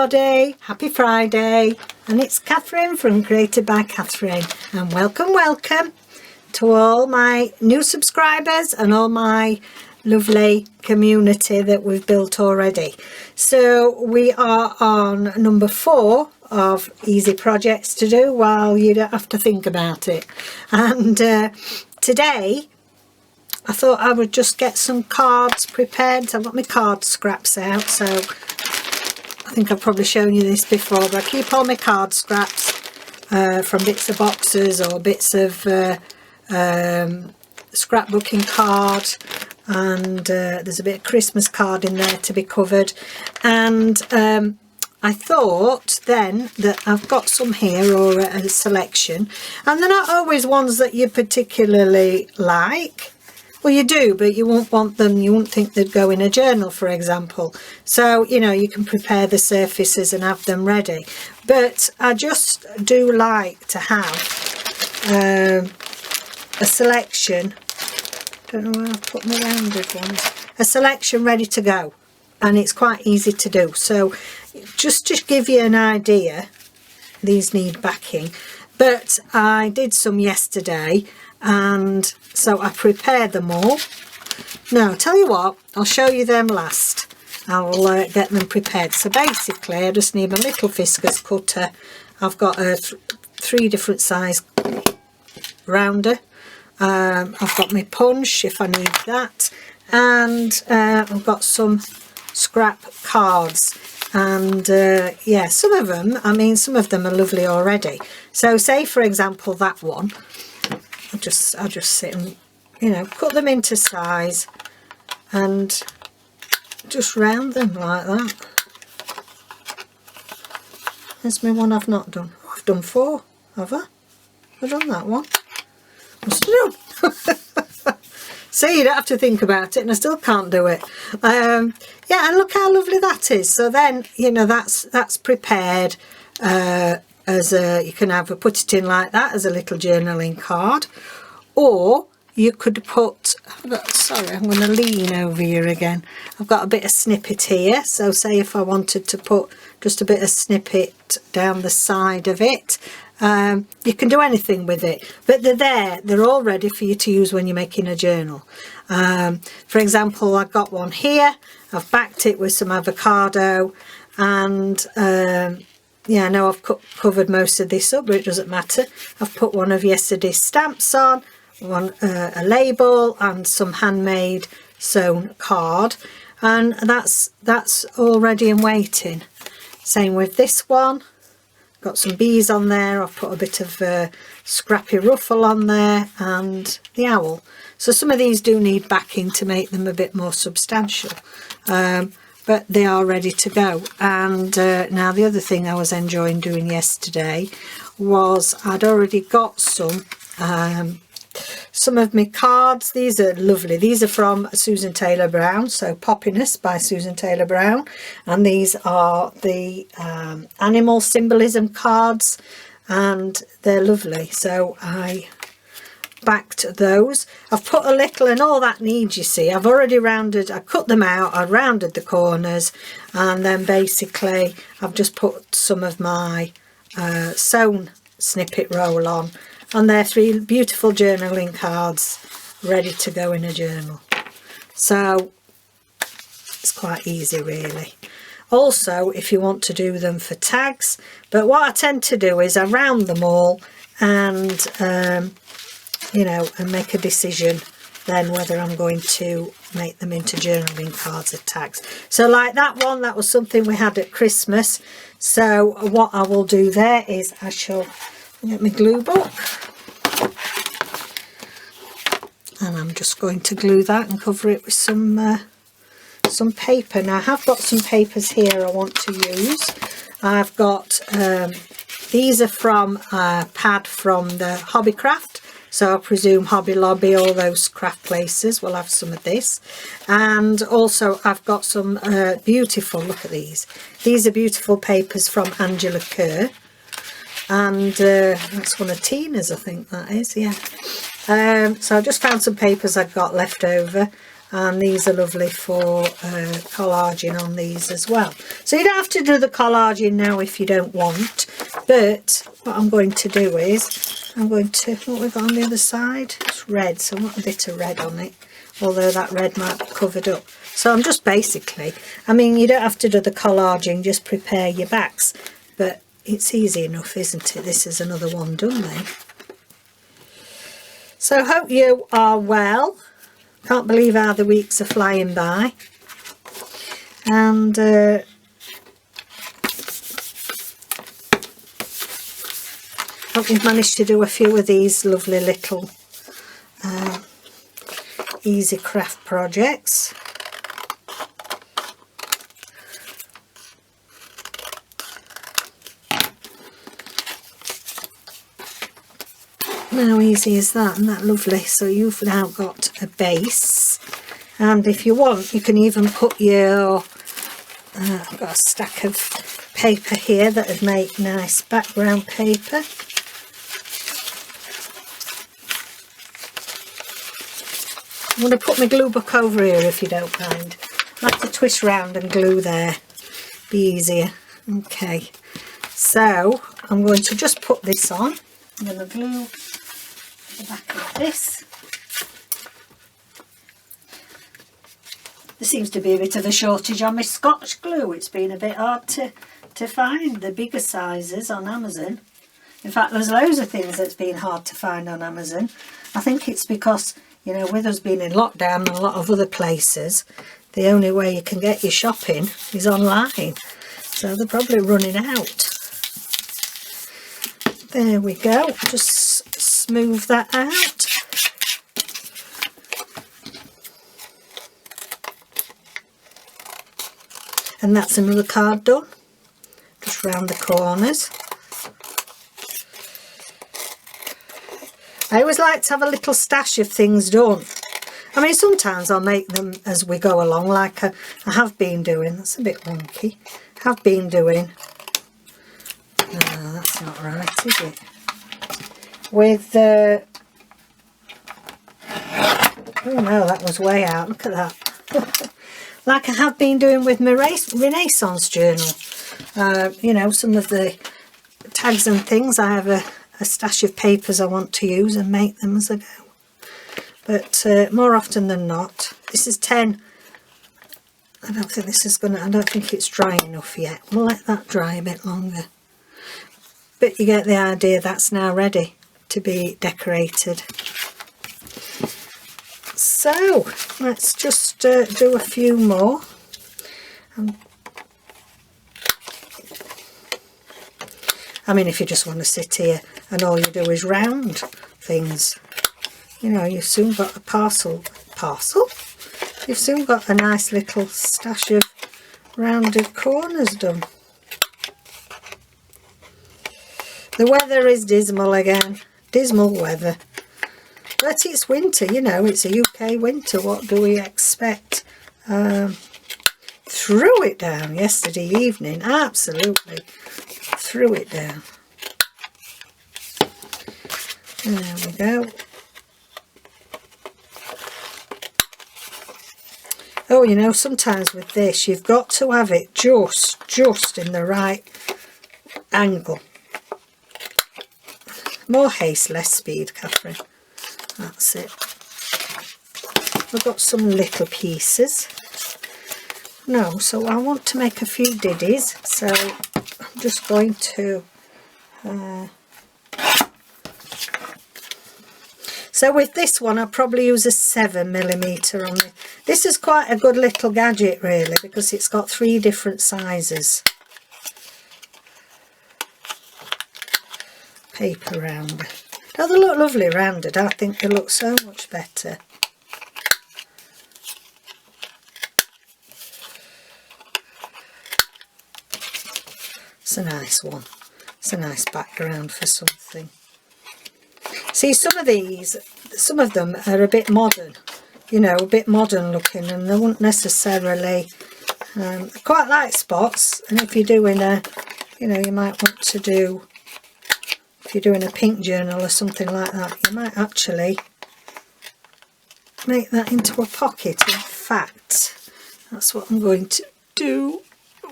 everybody, happy Friday, and it's Catherine from Created by Catherine, and welcome to all my new subscribers and all my lovely community that we've built already. So we are on number 4 of easy projects to do while you don't have to think about it, and today I thought I would just get some cards prepared. So I've got my card scraps out, so I think I've probably shown you this before, but I keep all my card scraps from bits of boxes or bits of scrapbooking card, and there's a bit of Christmas card in there to be covered, and I thought then that I've got some here, or a selection, and they're not always ones that you particularly like. Well, you do, but you won't want them, you won't think they'd go in a journal, for example. So, you know, you can prepare the surfaces and have them ready. But I just do like to have a selection, don't know where I've put my rounded ones, a selection ready to go. And it's quite easy to do. So, just to give you an idea, these need backing. But I did some yesterday, and so I prepared them all. Now, I'll tell you what, I'll show you them last. I'll get them prepared. So basically, I just need a little Fisker's cutter. I've got a 3 different size rounder. I've got my punch if I need that. And I've got some scrap cards. And yeah, some of them, I mean, some of them are lovely already. So say, for example, that one. I'll just sit and, you know, cut them into size and just round them like that. There's my one I've not done. Oh, I've done 4, have I? I've done that one. Must have done. See, you don't have to think about it, and I still can't do it. Yeah, and look how lovely that is. So then, you know, that's prepared. As you can put it in like that as a little journaling card, or you could put, sorry, I'm going to lean over here again. I've got a bit of snippet here, so say if I wanted to put just a bit of snippet down the side of it, you can do anything with it, but they're all ready for you to use when you're making a journal. For example, I've got one here, I've backed it with some avocado, and yeah, I know I've covered most of this up, but it doesn't matter. I've put one of yesterday's stamps on, a label, and some handmade sewn card, and that's all ready and waiting. Same with this one. Got some bees on there. I've put a bit of scrappy ruffle on there, and the owl. So some of these do need backing to make them a bit more substantial. But they are ready to go. And now the other thing I was enjoying doing yesterday was I'd already got some of my cards. These are lovely. These are from Susan Taylor Brown, so Poppiness by Susan Taylor Brown, and these are the animal symbolism cards, and they're lovely. So I backed those. I've put a little, and all that needs, you see, I've already rounded, I cut them out, I rounded the corners, and then basically I've just put some of my sewn snippet roll on, and they're 3 beautiful journaling cards ready to go in a journal. So it's quite easy, really. Also, if you want to do them for tags, but what I tend to do is I round them all, and you know, and make a decision then whether I'm going to make them into journaling cards or tags. So like that one, that was something we had at Christmas. So what I will do there is I shall get my glue book, and I'm just going to glue that and cover it with some paper. Now I have got some papers here I want to use. I've got these are from a pad from the Hobbycraft. So I presume Hobby Lobby, all those craft places will have some of this. And also I've got some beautiful, look at these. These are beautiful papers from Kerr. And that's one of Tina's, I think that is, yeah. So I just found some papers I've got left over. and these are lovely for collaging on these as well. So you don't have to do the collaging now if you don't want, but what I'm going to do is I'm going to, what we've got on the other side, it's red, so I want a bit of red on it, although that red might be covered up. So I'm just basically, I mean, you don't have to do the collaging, just prepare your backs, but it's easy enough, isn't it? This is another one done then. So hope you are well. Can't believe how the weeks are flying by. And hope you've managed to do a few of these lovely little easy craft projects. How easy is that? Isn't that lovely? So you've now got a base, and if you want you can even put your I've got a stack of paper here that would make nice background paper. I'm going to put my glue book over here if you don't mind. I have to twist round and glue there, be easier. Okay, so I'm going to just put this on. I'm going to glue the back of this. There seems to be a bit of a shortage on my Scotch glue. It's been a bit hard to find the bigger sizes on Amazon. In fact, there's loads of things that's been hard to find on Amazon. I think it's because, you know, with us being in lockdown and a lot of other places, the only way you can get your shopping is online. So they're probably running out. There we go. Just smooth that out. And that's another card done. Just round the corners. I always like to have a little stash of things done. I mean, sometimes I'll make them as we go along, like I have been doing. That's a bit wonky. Have been doing. No, that's not right, is it? With oh no, that was way out. Look at that. Like I have been doing with my Renaissance journal. You know, some of the tags and things, I have a stash of papers I want to use and make them as I go. But more often than not, this is 10. I don't think this is gonna, I don't think it's dry enough yet. We'll let that dry a bit longer. But you get the idea, that's now ready to be decorated. So let's just do a few more. I mean, if you just want to sit here and all you do is round things, you know, you've soon got a parcel? You've soon got a nice little stash of rounded corners done. The weather is dismal again. Dismal weather. But it's winter, you know, it's a UK winter. What do we expect? Threw it down yesterday evening. Absolutely. Threw it down. There we go. Oh, you know, sometimes with this, you've got to have it just in the right angle. More haste, less speed, Catherine. That's it. I've got some little pieces. No, so I want to make a few diddies, so I'm just going to so with this one I'll probably use a 7mm on it. This is quite a good little gadget really, because it's got 3 different sizes. Paper rounder. Oh, they look lovely rounded. I think they look so much better. It's a nice one. It's a nice background for something. See, some of these, some of them are a bit modern, you know, a bit modern looking, and they wouldn't necessarily, quite like spots. And if you're doing a, you know, you might want to do, if you're doing a pink journal or something like that, you might actually make that into a pocket. In fact, that's what I'm going to do.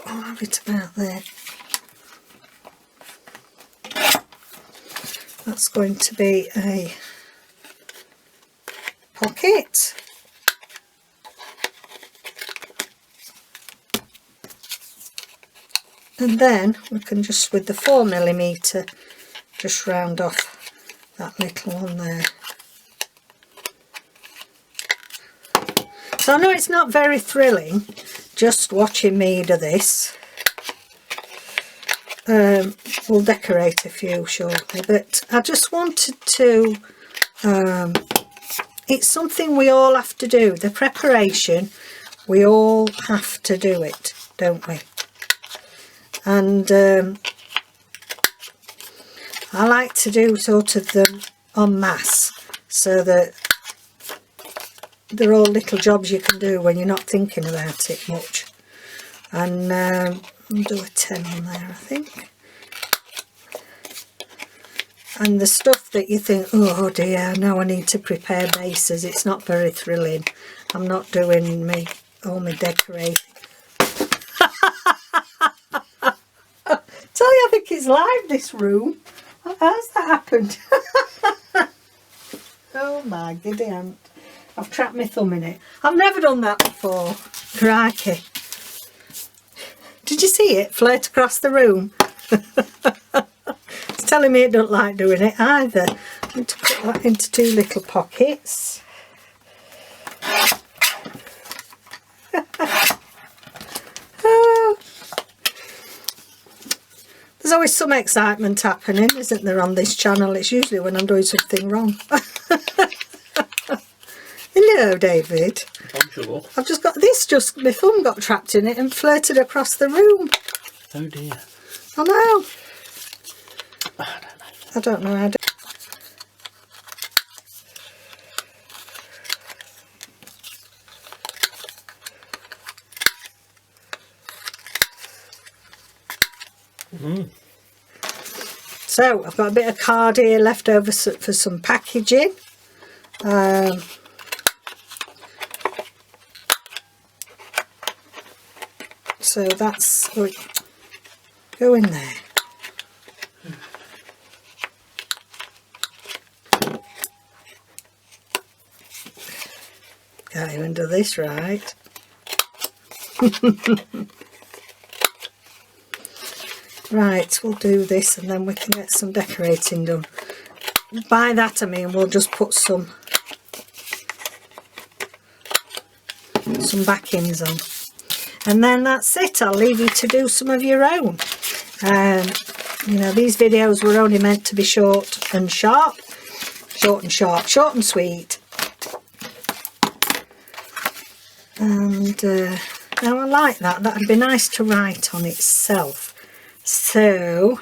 I'll have it about there. That's going to be a pocket. And then we can just, with the 4mm, just round off that little one there. So I know it's not very thrilling just watching me do this. We'll decorate a few shortly, but I just wanted to, it's something we all have to do. The preparation, we all have to do it, don't we? And I like to do sort of them en masse, so that they're all little jobs you can do when you're not thinking about it much. And I'll do a 10 on there, I think. And the stuff that you think, oh dear, now I need to prepare bases, it's not very thrilling. I'm not doing all my decorating. Tell you, I think it's live, this room. How's that happened? Oh my giddy aunt. I've trapped my thumb in it. I've never done that before. Crikey. Did you see it float across the room? It's telling me it don't like doing it either. I'm going to put that into 2 little pockets. There's always some excitement happening, isn't there, on this channel? It's usually when I'm doing something wrong. Hello, David. Bonjour. I've just got this, my thumb got trapped in it and floated across the room. Oh dear. I know. I don't know. I don't know how to. So I've got a bit of card here left over for some packaging. So that's go in there. Can't even do this right. Right, we'll do this and then we can get some decorating done. By that I mean we'll just put some backings on. And then that's it. I'll leave you to do some of your own. You know, these videos were only meant to be short and sharp. Short and sharp, short and sweet. And now I like that. That'd be nice to write on itself. So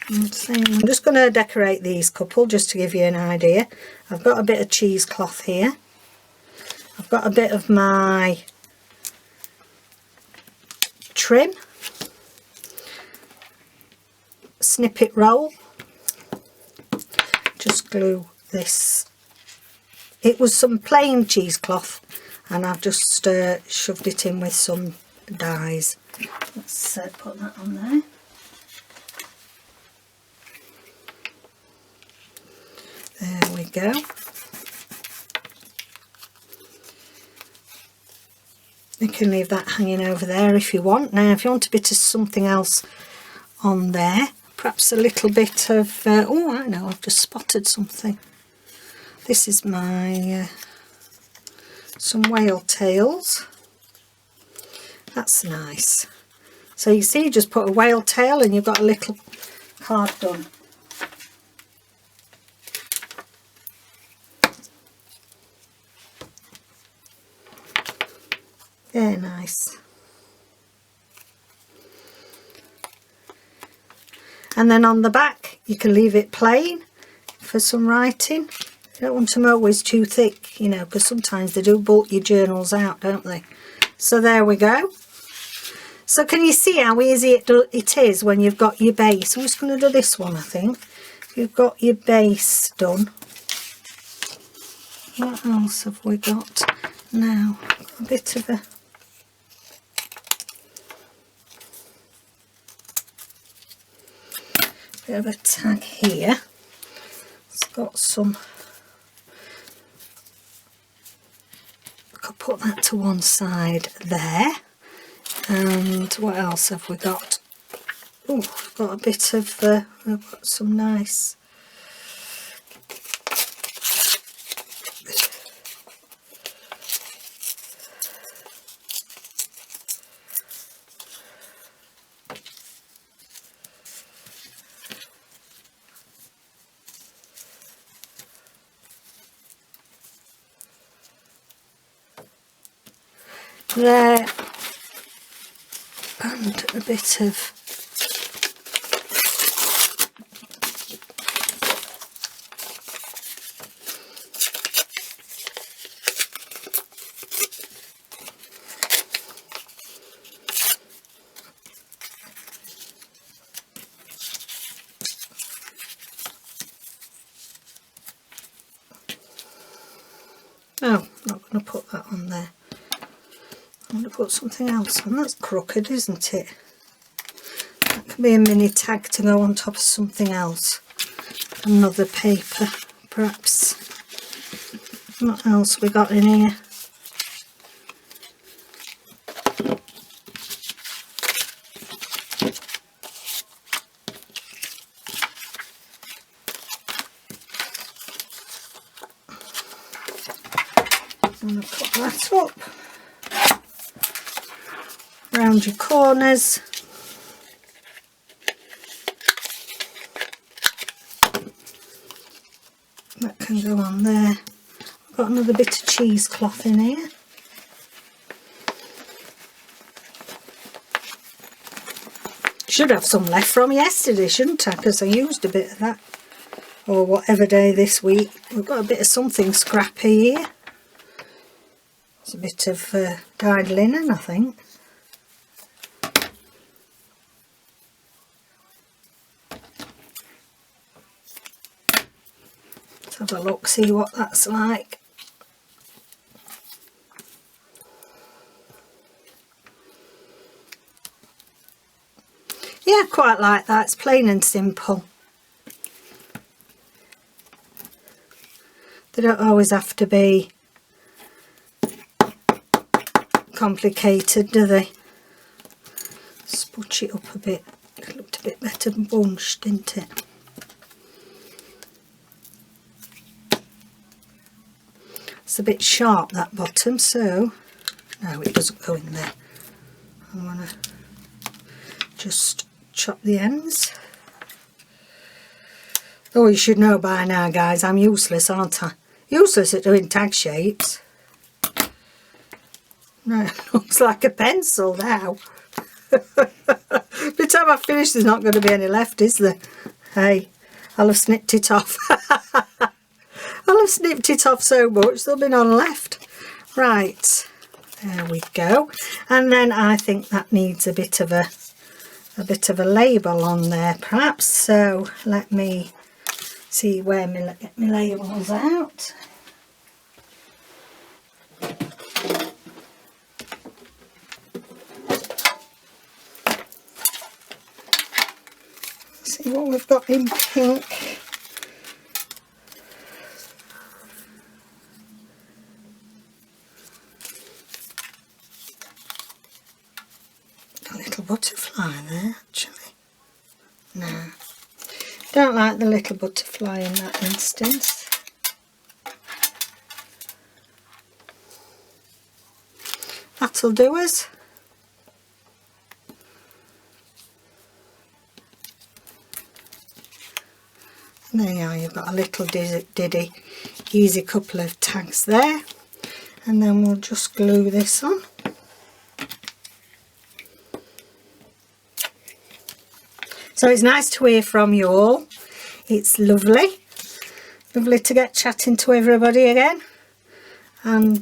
I'm just going to decorate these couple just to give you an idea. I've got a bit of cheesecloth here. I've got a bit of my trim, snippet roll. Just glue this. It was some plain cheesecloth and I've just shoved it in with some dies. Let's put that on there. There we go. You can leave that hanging over there if you want. Now if you want a bit of something else on there, perhaps a little bit of, oh I know, I've just spotted something. This is my, some whale tails. That's nice. So you see, you just put a whale tail and you've got a little card done. Very nice. And then on the back you can leave it plain for some writing. You don't want them always too thick, you know, because sometimes they do bulk your journals out, don't they? So there we go. So can you see how easy it is when you've got your base? I'm just going to do this one, I think. You've got your base done. What else have we got now? A bit of a tag here. It's got some, I could put that to one side there. And what else have we got? Oh, we've got a bit of, we've got some nice there, and a bit of oh, I'm not going to put that on there. I'm going to put something else on. That's crooked, isn't it? That can be a mini tag to go on top of something else. Another paper, perhaps. What else we got in here? I'm going to put that up. Around your corners. That can go on there. I've got another bit of cheesecloth in here. Should have some left from yesterday, shouldn't I? Because I used a bit of that. Or whatever day this week. We've got a bit of something scrappy here. It's a bit of dyed linen, I think. Have a look, see what that's like. Yeah, quite like that. It's plain and simple. They don't always have to be complicated, do they? Sputch it up a bit. It looked a bit better bunched, didn't it? It's a bit sharp, that bottom, so no, it doesn't go in there. I want to just chop the ends. Oh, you should know by now, guys, I'm useless, aren't I? Useless at doing tag shapes. No, it looks like a pencil now. By the time I finish, there's not going to be any left, is there? Hey, I'll have snipped it off. I'll have snipped it off so much there'll be none left. Right, there we go. And then I think that needs a bit of a label on there, perhaps. So let me see where get my labels out. See what we've got in pink. Butterfly there, actually. No, don't like the little butterfly in that instance. That'll do us. And there you are, you've got a little diddy, easy couple of tags there. And then we'll just glue this on. So it's nice to hear from you all. It's lovely. Lovely to get chatting to everybody again. And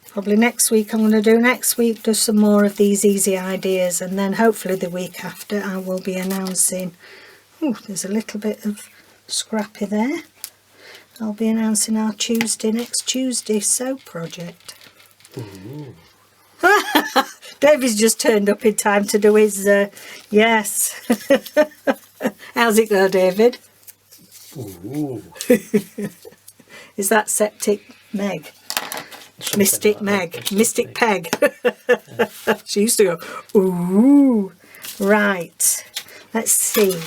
probably next week, I'm going to do some more of these easy ideas. And then hopefully the week after I will be announcing. Oh, there's a little bit of scrappy there. I'll be announcing our next Tuesday sew project. Ooh. David's just turned up in time to do his, yes. How's it go, David? Ooh. Is that Septic Meg? Something Mystic like Meg, that, Mystic Peg. Yeah. She used to go, ooh. Right, let's see.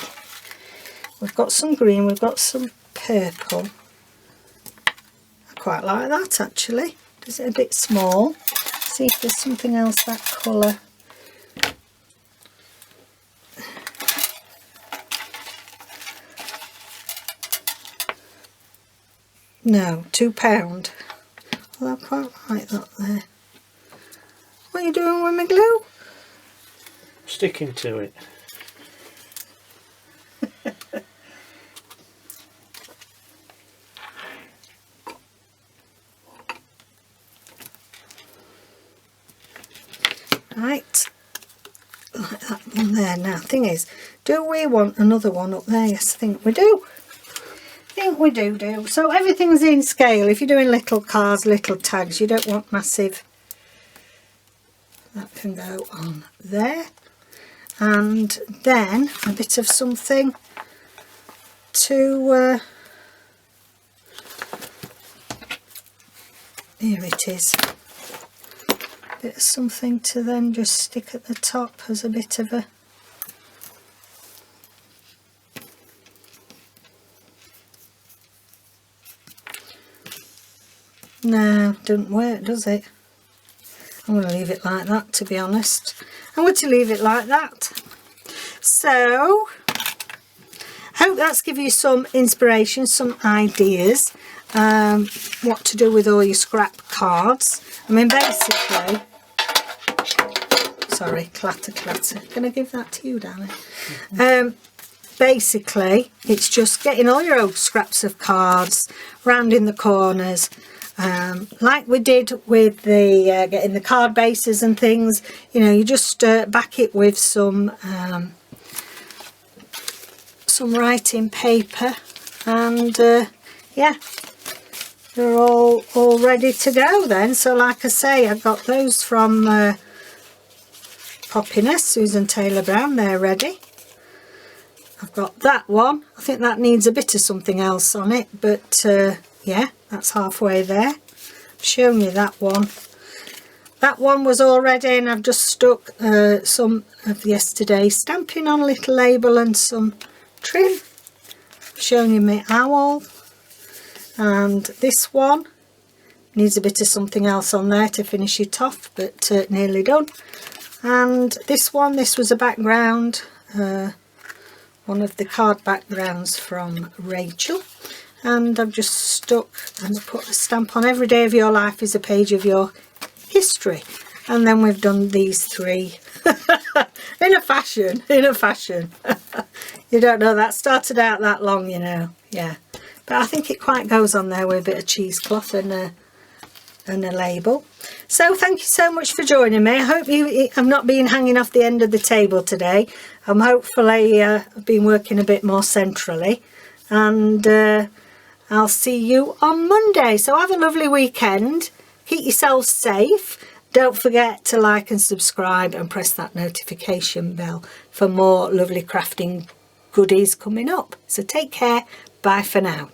We've got some green, we've got some purple. I quite like that actually. Is it a bit small? See if there's something else that colour. No, £2. Well, I quite like that there. What are you doing with my glue? Sticking to it. Right, like that one there. Now, thing is, do we want another one up there? Yes, I think we do. I think we do. So everything's in scale. If you're doing little cards, little tags, you don't want massive. That can go on there. And then a bit of something to, here it is. Bit of something to then just stick at the top as a bit of a no, doesn't work, does it? I'm going to leave it like that, to be honest. I'm going to leave it like that. So hope that's given you some inspiration, some ideas, what to do with all your scrap cards. I mean, basically, sorry, clatter. Can I give that to you, darling? Basically, it's just getting all your old scraps of cards, rounding the corners, like we did with the getting the card bases and things. You know, you just back it with some writing paper, and yeah, they're all ready to go then. So like I say, I've got those from Poppiness, Susan Taylor Brown, they're ready. I've got that one. I think that needs a bit of something else on it, but yeah, that's halfway there. I've shown you that one. That one was all ready, and I've just stuck some of yesterday's stamping on a little label and some trim. I've shown you my owl. And this one needs a bit of something else on there to finish it off, but nearly done. And this one, this was a background, one of the card backgrounds from Rachel, and I've just stuck and put a stamp on. Every day of your life is a page of your history, and then we've done these three in a fashion. You don't know that started out that long, you know. Yeah, but I think it quite goes on there with a bit of cheesecloth and a label. So thank you so much for joining me. I hope you have not been hanging off the end of the table today. Hopefully I've been working a bit more centrally, and I'll see you on Monday. So have a lovely weekend, keep yourselves safe, don't forget to like and subscribe and press that notification bell for more lovely crafting goodies coming up. So take care, bye for now.